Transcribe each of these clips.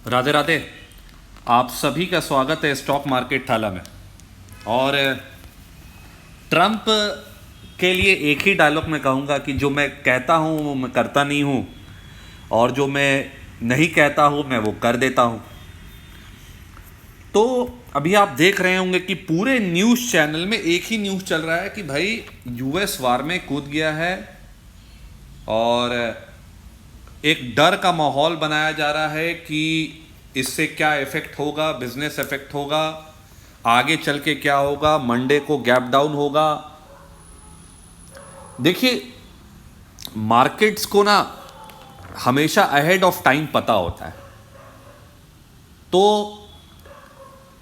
राधे राधे। आप सभी का स्वागत है स्टॉक मार्केट थाला में। और ट्रंप के लिए एक ही डायलॉग मैं कहूँगा कि जो मैं कहता हूँ वो मैं करता नहीं हूँ, और जो मैं नहीं कहता हूँ मैं वो कर देता हूँ। तो अभी आप देख रहे होंगे कि पूरे न्यूज़ चैनल में एक ही न्यूज़ चल रहा है कि भाई यूएस वार में कूद गया है, और एक डर का माहौल बनाया जा रहा है कि इससे क्या इफेक्ट होगा, बिजनेस इफेक्ट होगा, आगे चल के क्या होगा, मंडे को गैप डाउन होगा। देखिए, मार्केट्स को ना हमेशा अहेड ऑफ टाइम पता होता है, तो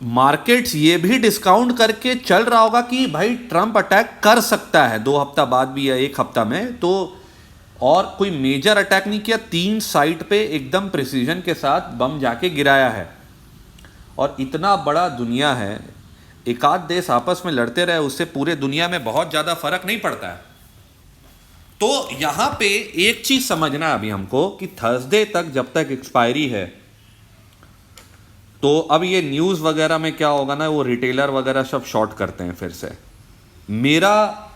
मार्केट्स ये भी डिस्काउंट करके चल रहा होगा कि भाई ट्रंप अटैक कर सकता है 2 हफ्ता बाद भी या 1 हफ्ता में, तो और कोई मेजर अटैक नहीं किया। 3 साइट पे एकदम प्रिसीजन के साथ बम जाके गिराया है, और इतना बड़ा दुनिया है, एक आध देश आपस में लड़ते रहे उससे पूरे दुनिया में बहुत ज़्यादा फर्क नहीं पड़ता है। तो यहाँ पे एक चीज़ समझना है अभी हमको कि थर्सडे तक जब तक एक्सपायरी है, तो अब ये न्यूज़ वगैरह में क्या होगा ना, वो रिटेलर वगैरह सब शॉर्ट करते हैं फिर से। मेरा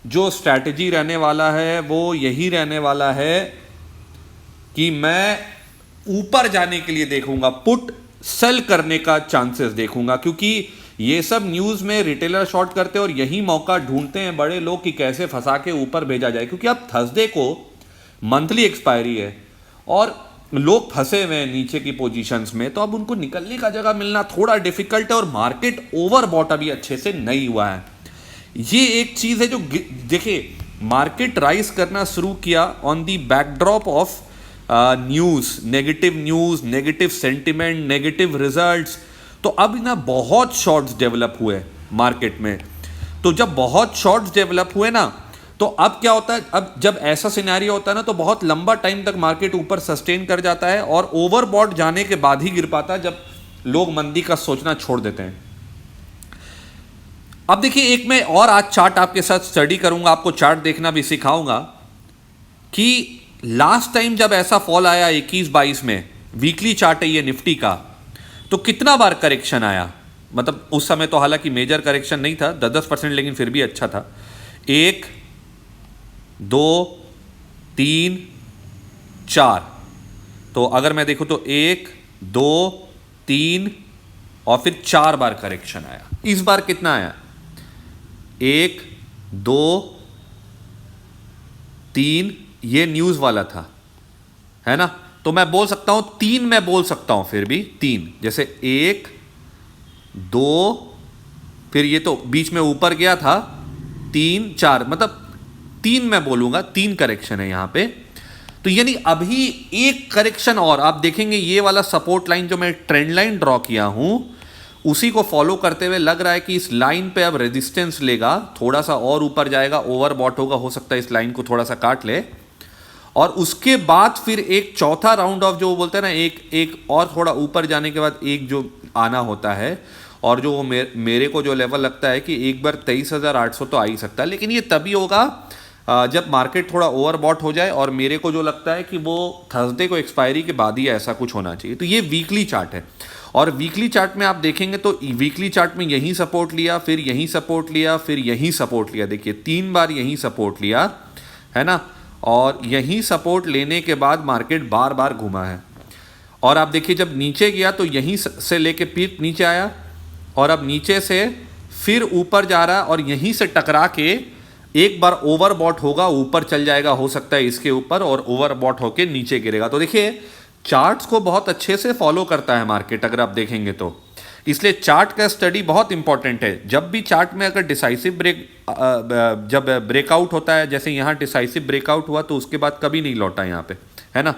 जो स्ट्रैटेजी रहने वाला है वो यही रहने वाला है कि मैं ऊपर जाने के लिए देखूंगा, पुट सेल करने का चांसेस देखूंगा, क्योंकि ये सब न्यूज़ में रिटेलर शॉर्ट करते हैं और यही मौका ढूंढते हैं बड़े लोग कि कैसे फंसा के ऊपर भेजा जाए, क्योंकि अब थर्सडे को मंथली एक्सपायरी है और लोग फंसे हुए हैं नीचे की पोजीशंस में, तो अब उनको निकलने का जगह मिलना थोड़ा डिफिकल्ट है, और मार्केट ओवरबॉट अभी अच्छे से नहीं हुआ है। ये एक चीज है जो देखिए, मार्केट राइज करना शुरू किया on the backdrop of news, negative sentiment, negative results. तो अब ना बहुत शॉर्ट्स डेवलप हुए मार्केट में। तो जब बहुत शॉर्ट्स डेवलप हुए ना, तो अब क्या होता है, अब जब ऐसा सिनेरियो होता है ना, तो बहुत लंबा टाइम तक मार्केट ऊपर सस्टेन कर जाता है और ओवरबॉट जाने के बाद ही गिर पाता है, जब लोग मंदी का सोचना छोड़ देते हैं। अब देखिए, एक मैं और आज चार्ट आपके साथ स्टडी करूंगा, आपको चार्ट देखना भी सिखाऊंगा कि लास्ट टाइम जब ऐसा फॉल आया 21-22 में, वीकली चार्ट है ये निफ्टी का, तो कितना बार करेक्शन आया। मतलब उस समय तो हालांकि मेजर करेक्शन नहीं था, 10-10%, लेकिन फिर भी अच्छा था। 1 2 3 4, तो अगर मैं देखूं तो 1 2 3 और फिर 4 बार करेक्शन आया। इस बार कितना आया, 1 2 3, ये न्यूज वाला था, है ना, तो मैं बोल सकता हूं 3, मैं बोल सकता हूं फिर भी 3, जैसे 1 2, फिर ये तो बीच में ऊपर गया था 3 4, मतलब 3 मैं बोलूंगा, 3 करेक्शन है यहां पे। तो यानी अभी एक करेक्शन और आप देखेंगे, ये वाला सपोर्ट लाइन जो मैं ट्रेंड लाइन ड्रॉ किया हूं, उसी को फॉलो करते हुए लग रहा है कि इस लाइन पे अब रेजिस्टेंस लेगा, थोड़ा सा और ऊपर जाएगा, ओवरबॉट होगा, हो सकता है इस लाइन को थोड़ा सा काट ले, और उसके बाद फिर एक चौथा राउंड ऑफ जो बोलते हैं ना, एक और थोड़ा ऊपर जाने के बाद एक जो आना होता है, और जो मेरे को जो लेवल लगता है कि एक बार 23,800 तो आ ही सकता है, लेकिन ये तभी होगा जब मार्केट थोड़ा ओवरबॉट हो जाए, और मेरे को जो लगता है कि वो थर्सडे को एक्सपायरी के बाद ही ऐसा कुछ होना चाहिए। तो ये वीकली चार्ट है, और वीकली चार्ट में आप देखेंगे तो वीकली चार्ट में यहीं सपोर्ट लिया, फिर यहीं सपोर्ट लिया, फिर यहीं सपोर्ट लिया। देखिए 3 बार यहीं सपोर्ट लिया है ना, और यहीं सपोर्ट लेने के बाद मार्केट बार बार घुमा है, और आप देखिए जब नीचे गया तो यहीं से लेके पीक नीचे आया, और अब नीचे से फिर ऊपर जा रहा है, और यहीं से टकरा के एक बार ओवरबॉट होगा, ऊपर चल जाएगा, हो सकता है इसके ऊपर, और ओवरबॉट होके नीचे गिरेगा। तो देखिए, चार्ट्स को बहुत अच्छे से फॉलो करता है मार्केट, अगर आप देखेंगे तो, इसलिए चार्ट का स्टडी बहुत इंपॉर्टेंट है। जब भी चार्ट में अगर डिसाइसिव जब ब्रेकआउट होता है, जैसे यहाँ डिसाइसिव ब्रेकआउट हुआ, तो उसके बाद कभी नहीं लौटा यहाँ पे, है ना।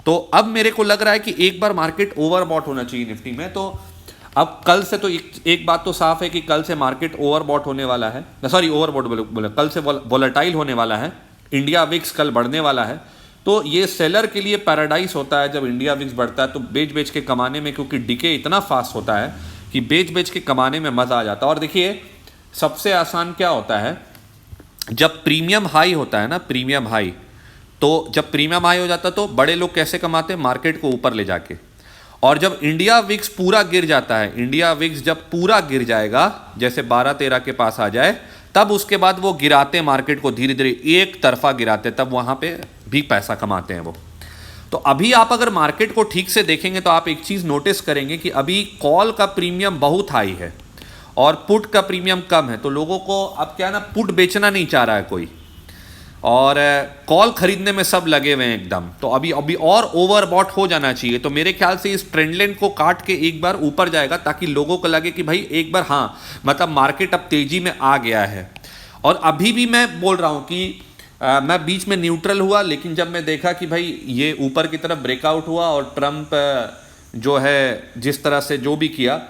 तो अब मेरे को लग रहा है कि एक बार मार्केट ओवरबॉट होना चाहिए निफ्टी में। तो अब कल से तो एक बात तो साफ है कि कल से मार्केट ओवरबॉट होने वाला है, सॉरी ओवरबॉट बोले, कल से वोलेटाइल होने वाला है। इंडिया विक्स कल बढ़ने वाला है, तो ये सेलर के लिए पैराडाइज होता है जब इंडिया विक्स बढ़ता है, तो बेच बेच के कमाने में, क्योंकि डिके इतना फास्ट होता है कि बेच बेच के कमाने में मज़ा आ जाता है। और देखिए, सबसे आसान क्या होता है, जब प्रीमियम हाई होता है ना, प्रीमियम हाई, तो जब प्रीमियम हाई हो जाता है तो बड़े लोग कैसे कमाते हैं, मार्केट को ऊपर ले जाके, और जब इंडिया विक्स पूरा गिर जाता है, इंडिया विक्स जब पूरा गिर जाएगा, जैसे 12-13 के पास आ जाए, तब उसके बाद वो गिराते मार्केट को, धीरे धीरे एक तरफा गिराते, तब वहां पे भी पैसा कमाते हैं वो। तो अभी आप अगर मार्केट को ठीक से देखेंगे तो आप एक चीज नोटिस करेंगे कि अभी कॉल का प्रीमियम बहुत हाई है और पुट का प्रीमियम कम है। तो लोगों को अब क्या ना, पुट बेचना नहीं चाह रहा है कोई, और कॉल खरीदने में सब लगे हुए हैं एकदम। तो अभी अभी और ओवरबॉट हो जाना चाहिए। तो मेरे ख्याल से इस ट्रेंड लाइन को काट के एक बार ऊपर जाएगा, ताकि लोगों को लगे कि भाई एक बार हाँ, मतलब मार्केट अब तेजी में आ गया है। और अभी भी मैं बोल रहा हूं कि मैं बीच में न्यूट्रल हुआ, लेकिन जब मैं देखा कि भाई ये ऊपर की तरफ ब्रेकआउट हुआ और ट्रंप जो है जिस तरह से जो भी किया,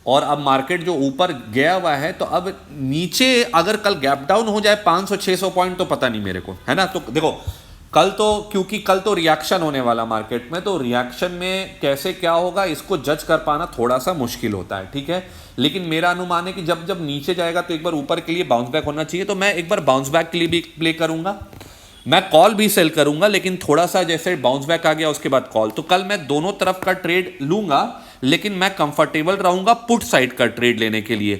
और अब मार्केट जो ऊपर गया हुआ है, तो अब नीचे अगर कल गैप डाउन हो जाए 500-600 पॉइंट, तो पता नहीं मेरे को, है ना। तो देखो कल तो, क्योंकि कल तो रिएक्शन होने वाला मार्केट में, तो रिएक्शन में कैसे क्या होगा इसको जज कर पाना थोड़ा सा मुश्किल होता है, ठीक है। लेकिन मेरा अनुमान है कि जब जब नीचे जाएगा तो एक बार ऊपर के लिए बाउंस बैक होना चाहिए। तो मैं एक बार बाउंस बैक के लिए भी प्ले करूंगा, मैं कॉल भी सेल करूंगा, लेकिन थोड़ा सा जैसे बाउंस बैक आ गया उसके बाद कॉल, तो कल मैं दोनों तरफ का ट्रेड लूंगा, लेकिन मैं कंफर्टेबल रहूंगा पुट साइड का ट्रेड लेने के लिए।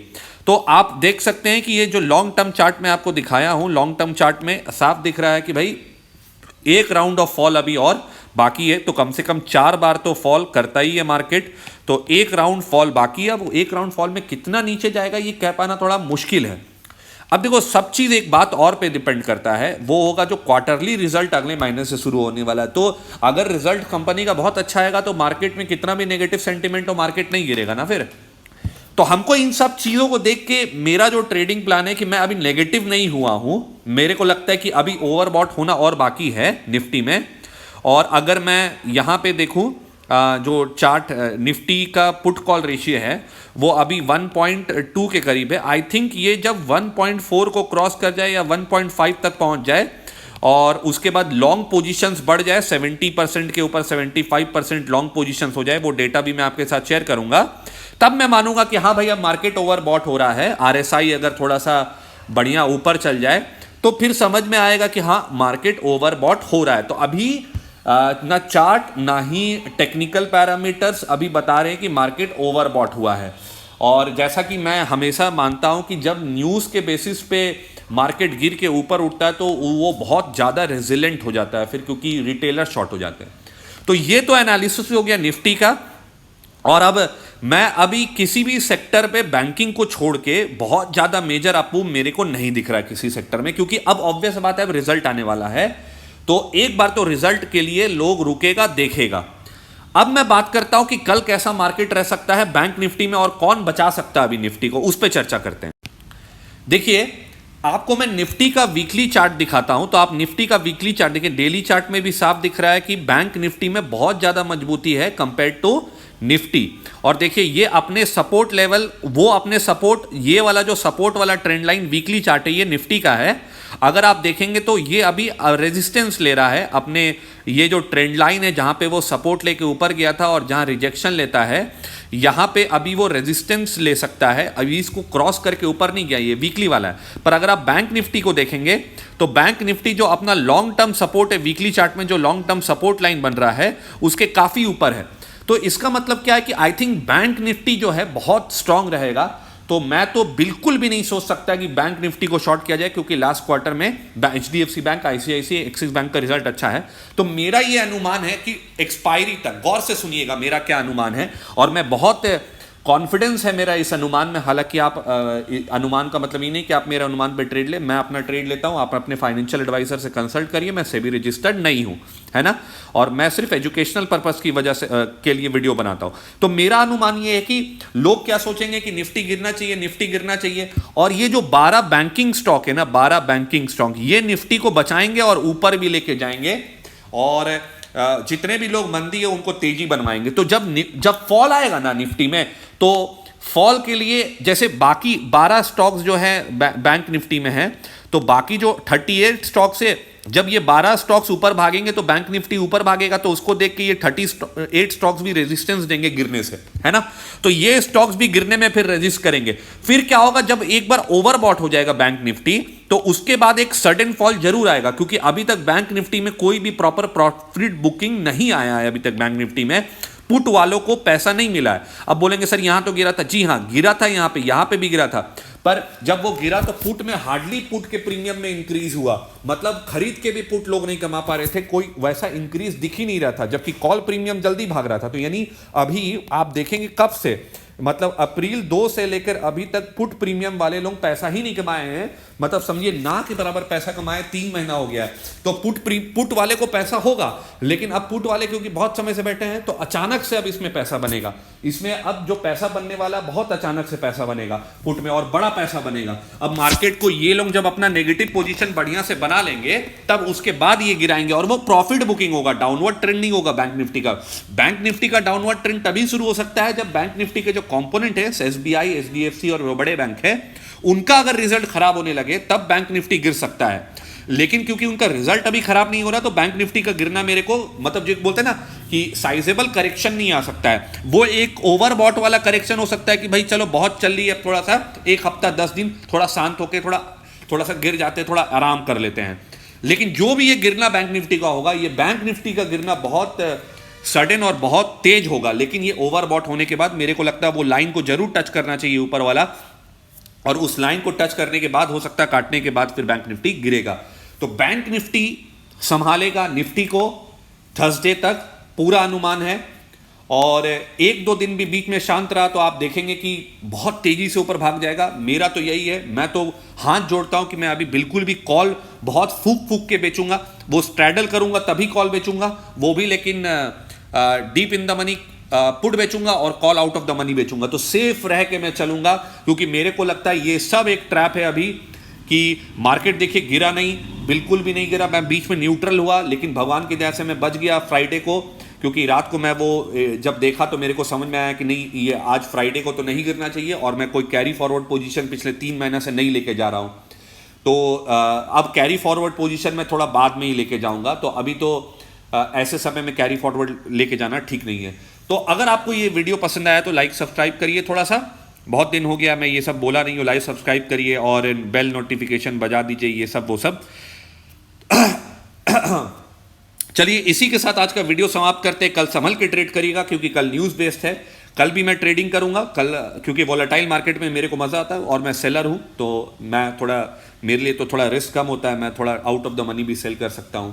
तो आप देख सकते हैं कि ये जो लॉन्ग टर्म चार्ट में आपको दिखाया हूं, लॉन्ग टर्म चार्ट में साफ दिख रहा है कि भाई एक राउंड ऑफ फॉल अभी और बाकी है। तो कम से कम 4 बार तो फॉल करता ही है मार्केट, तो एक राउंड फॉल बाकी है। अब एक राउंड फॉल में कितना नीचे जाएगा ये कह पाना थोड़ा मुश्किल है। अब देखो सब चीज एक बात और पे डिपेंड करता है, वो होगा जो क्वार्टरली रिजल्ट अगले महीने से शुरू होने वाला है। तो अगर रिजल्ट कंपनी का बहुत अच्छा आएगा तो मार्केट में कितना भी नेगेटिव सेंटीमेंट हो, मार्केट नहीं गिरेगा ना फिर। तो हमको इन सब चीजों को देख के मेरा जो ट्रेडिंग प्लान है कि मैं अभी नेगेटिव नहीं हुआ हूं, मेरे को लगता है कि अभी ओवरबॉट होना और बाकी है निफ्टी में। और अगर मैं यहां पे देखूं जो चार्ट निफ्टी का पुट कॉल रेशियो है वो अभी 1.2 के करीब है। आई थिंक ये जब 1.4 को क्रॉस कर जाए या 1.5 तक पहुंच जाए और उसके बाद लॉन्ग पोजीशंस बढ़ जाए 70% के ऊपर 75% लॉन्ग पोजीशंस हो जाए, वो डेटा भी मैं आपके साथ शेयर करूंगा, तब मैं मानूंगा कि हाँ भाई अब मार्केट ओवरबॉट हो रहा है। आरएसआई अगर थोड़ा सा बढ़िया ऊपर चल जाए तो फिर समझ में आएगा कि हाँ मार्केट ओवरबॉट हो रहा है। तो अभी ना चार्ट ना ही टेक्निकल पैरामीटर्स अभी बता रहे हैं कि मार्केट ओवरबॉट हुआ है। और जैसा कि मैं हमेशा मानता हूं कि जब न्यूज़ के बेसिस पे मार्केट गिर के ऊपर उठता है तो वो बहुत ज़्यादा रेजिलेंट हो जाता है फिर, क्योंकि रिटेलर शॉर्ट हो जाते हैं। तो ये तो एनालिसिस हो गया निफ्टी का। और अब मैं अभी किसी भी सेक्टर पे बैंकिंग को छोड़ के बहुत ज़्यादा मेजर अप मेरे को नहीं दिख रहा है किसी सेक्टर में, क्योंकि अब ऑब्वियस बात है अब रिजल्ट आने वाला है। तो एक बार तो रिजल्ट के लिए लोग रुकेगा देखेगा। अब मैं बात करता हूं कि कल कैसा मार्केट रह सकता है बैंक निफ्टी में और कौन बचा सकता है अभी निफ्टी को, उस पर चर्चा करते हैं। देखिए आपको मैं निफ्टी का वीकली चार्ट दिखाता हूं, तो आप निफ्टी का वीकली चार्ट देखिए, डेली चार्ट में भी साफ दिख रहा है कि बैंक निफ्टी में बहुत ज्यादा मजबूती है कंपेयर टू निफ्टी। और देखिए ये अपने सपोर्ट लेवल, वो अपने सपोर्ट, ये वाला जो सपोर्ट वाला ट्रेंड लाइन वीकली चार्ट है ये निफ्टी का है। अगर आप देखेंगे तो ये अभी रेजिस्टेंस ले रहा है अपने, ये जो ट्रेंड लाइन है जहां पे वो सपोर्ट लेके ऊपर गया था और जहां रिजेक्शन लेता है, यहां पे अभी वो रेजिस्टेंस ले सकता है। अभी इसको क्रॉस करके ऊपर नहीं गया, ये वीकली वाला है। पर अगर आप बैंक निफ्टी को देखेंगे तो बैंक निफ्टी जो अपना लॉन्ग टर्म सपोर्ट है, वीकली चार्ट में जो लॉन्ग टर्म सपोर्ट लाइन बन रहा है उसके काफी ऊपर है। तो इसका मतलब क्या है कि आई थिंक बैंक निफ्टी जो है बहुत स्ट्रांग रहेगा। तो मैं तो बिल्कुल भी नहीं सोच सकता कि बैंक निफ्टी को शॉर्ट किया जाए, क्योंकि लास्ट क्वार्टर में HDFC bank, ICICI, axis bank का रिजल्ट अच्छा है। तो मेरा ये अनुमान है कि एक्सपायरी तक, गौर से सुनिएगा मेरा क्या अनुमान है, और मैं बहुत कॉन्फिडेंस है मेरा इस अनुमान में। हालांकि आप अनुमान का मतलब ये नहीं कि आप मेरे अनुमान पे ट्रेड ले, मैं अपना ट्रेड लेता हूं, आप अपने फाइनेंशियल एडवाइजर से कंसल्ट करिए, मैं सेबी रजिस्टर्ड नहीं हूं, है ना, और मैं सिर्फ एजुकेशनल पर्पस की वजह से के लिए वीडियो बनाता हूं। तो मेरा अनुमान ये है कि लोग क्या सोचेंगे कि निफ्टी गिरना चाहिए, निफ्टी गिरना चाहिए, और ये जो 12 बैंकिंग स्टॉक है ना, 12 बैंकिंग स्टॉक, ये निफ्टी को बचाएंगे और ऊपर भी लेके जाएंगे, और जितने भी लोग मंदी है उनको तेजी बनवाएंगे। तो जब फॉल आएगा ना निफ्टी में, तो फॉल के लिए जैसे बाकी 12 स्टॉक्स जो है बैंक निफ्टी में है, तो बाकी जो 38 स्टॉक्स है, जब ये 12 स्टॉक्स ऊपर भागेंगे तो बैंक निफ्टी ऊपर भागेगा, तो उसको देख के ये 38 स्टॉक्स भी रेजिस्टेंस देंगे गिरने से, है ना। तो ये स्टॉक्स भी गिरने में फिर रेजिस्ट करेंगे। फिर क्या होगा, जब एक बार ओवरबॉट हो जाएगा बैंक निफ्टी, तो उसके बाद एक सडन फॉल जरूर आएगा, क्योंकि अभी तक बैंक निफ्टी में कोई भी प्रॉपर प्रॉफिट बुकिंग नहीं आया है अभी तक बैंक निफ्टी में। पुट वालों को पैसा नहीं मिला है। अब बोलेंगे सर यहां तो गिरा था, जी हां गिरा था, यहां पे भी गिरा था, पर जब वो गिरा तो पुट में हार्डली पुट के प्रीमियम में इंक्रीज हुआ, मतलब खरीद के भी पुट लोग नहीं कमा पा रहे थे, कोई वैसा इंक्रीज दिख ही नहीं रहा था, जबकि कॉल प्रीमियम जल्दी भाग रहा था। तो यानी अभी आप देखेंगे कब से, मतलब अप्रैल 2 से लेकर अभी तक पुट प्रीमियम वाले लोग पैसा ही नहीं कमाए हैं, मतलब समझिए ना के बराबर पैसा कमाए 3 महीना हो गया है। तो पुट वाले को पैसा होगा, लेकिन अब पुट वाले क्योंकि बहुत समय से बैठे हैं तो अचानक से अब इसमें पैसा बनेगा, इसमें अब जो पैसा बनने वाला बहुत अचानक से पैसा बनेगा पुट में, और बड़ा पैसा बनेगा। अब मार्केट को ये लोग जब अपना नेगेटिव पोजीशन बढ़िया से बना लेंगे तब उसके बाद ये गिराएंगे, और वो प्रॉफिट बुकिंग होगा, डाउनवर्ड ट्रेंड नहीं होगा बैंक निफ्टी का। बैंक निफ्टी का डाउनवर्ड ट्रेंड तभी शुरू हो सकता है जब बैंक निफ्टी के जो कंपोनेंट है एसबीआई, एचडीएफसी और वो बड़े बैंक है, उनका अगर रिजल्ट खराब होने लगे तब बैंक निफ्टी गिर सकता है। लेकिन क्योंकि उनका रिजल्ट अभी खराब नहीं हो रहा तो बैंक निफ्टी का गिरना मेरे को, मतलब जो बोलते हैं ना कि साइजेबल करेक्शन नहीं आ सकता है, वो एक ओवरबॉट वाला करेक्शन हो सकता है कि भाई चलो बहुत चल रही है, थोड़ा सा एक हफ्ता 10 दिन थोड़ा शांत होकर थोड़ा सा गिर जाते, थोड़ा आराम कर लेते हैं। लेकिन जो भी ये गिरना बैंक निफ्टी का होगा, ये बैंक निफ्टी का गिरना बहुत सडन और बहुत तेज होगा, लेकिन ये ओवरबॉट होने के बाद मेरे को लगता है वो लाइन को जरूर टच करना चाहिए ऊपर वाला, और उस लाइन को टच करने के बाद हो सकता है काटने के बाद फिर बैंक निफ्टी गिरेगा। तो बैंक निफ्टी संभालेगा निफ्टी को थर्सडे तक, पूरा अनुमान है, और 1-2 दिन भी बीच में शांत रहा तो आप देखेंगे कि बहुत तेजी से ऊपर भाग जाएगा। मेरा तो यही है, मैं तो हाथ जोड़ता हूं कि मैं अभी बिल्कुल भी कॉल बहुत फूक के बेचूंगा, वो स्ट्रैडल करूंगा तभी कॉल बेचूंगा, वो भी लेकिन deep in the money put बेचूंगा और call out of the money बेचूंगा, तो सेफ रह के मैं चलूंगा, क्योंकि मेरे को लगता है ये सब एक ट्रैप है अभी कि मार्केट देखिए गिरा नहीं, बिल्कुल भी नहीं गिरा, मैं बीच में न्यूट्रल हुआ, लेकिन भगवान की दया से मैं बच गया फ्राइडे को, क्योंकि रात को मैं वो जब देखा तो मेरे को समझ में आया कि नहीं ये आज फ्राइडे को तो नहीं गिरना चाहिए, और मैं कोई कैरी फॉरवर्ड पोजीशन पिछले 3 महीने से नहीं लेके जा रहा हूं, तो अब कैरी फॉरवर्ड पोजीशन में थोड़ा बाद में ही लेके जाऊंगा। तो अभी तो ऐसे समय में कैरी फॉरवर्ड लेके जाना ठीक नहीं है। तो अगर आपको ये वीडियो पसंद आया तो लाइक सब्सक्राइब करिए, थोड़ा सा बहुत दिन हो गया मैं ये सब बोला नहीं हूँ, लाइक सब्सक्राइब करिए और बेल नोटिफिकेशन बजा दीजिए, ये सब वो सब। चलिए इसी के साथ आज का वीडियो समाप्त करते हैं। कल संभल के ट्रेड करिएगा क्योंकि कल न्यूज़ बेस्ड है, कल भी मैं ट्रेडिंग करूंगा कल, क्योंकि वॉलेटाइल मार्केट में मेरे को मज़ा आता है और मैं सेलर हूं, तो मैं थोड़ा, मेरे लिए तो थोड़ा रिस्क कम होता है, मैं थोड़ा आउट ऑफ द मनी भी सेल कर सकता हूं।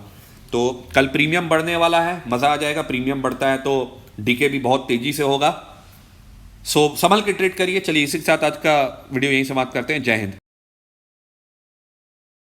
तो कल प्रीमियम बढ़ने वाला है, मज़ा आ जाएगा, प्रीमियम बढ़ता है तो डीके भी बहुत तेज़ी से होगा। सो संभल के ट्रेड करिए। चलिए इसी के साथ आज का वीडियो यहीं समाप्त करते हैं। जय हिंद।